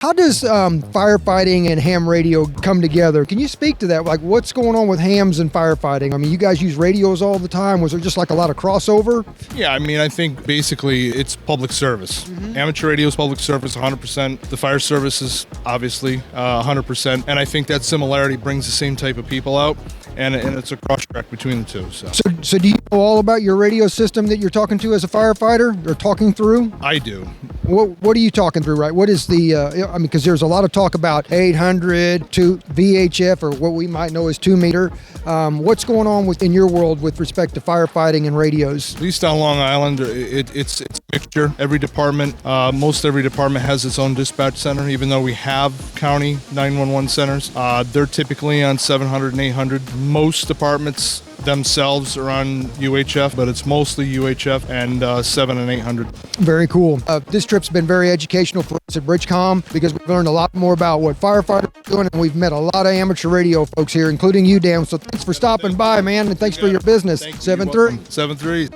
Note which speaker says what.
Speaker 1: How does firefighting and ham radio come together? Can you speak to that? Like, what's going on with hams and firefighting? I mean, you guys use radios all the time. Was there just like a lot of crossover?
Speaker 2: Yeah, I mean, I think basically it's public service. Amateur radio is public service 100%. The fire service is obviously 100%. And I think that similarity brings the same type of people out. And it's a cross-track between the two.
Speaker 1: So do you know all about your radio system that you're talking to as a firefighter or talking through?
Speaker 2: I do.
Speaker 1: What are you talking through, right? What is the, I mean, because there's a lot of talk about 800 to VHF, or what we might know as 2 meter. What's going on in your world with respect to firefighting and radios?
Speaker 2: At least on Long Island, it's a mixture. Every department, most every department has its own dispatch center, even though we have county 911 centers. They're typically on 700 and 800. Most departments themselves are on UHF, but it's mostly UHF and 7 and 800.
Speaker 1: Very cool. This trip's been very educational for us at BridgeCom because we've learned a lot more about what firefighters are doing, and we've met a lot of amateur radio folks here, including you, Dan. So thanks for stopping by, man, and thanks for your business. 7-3.
Speaker 2: 7-3.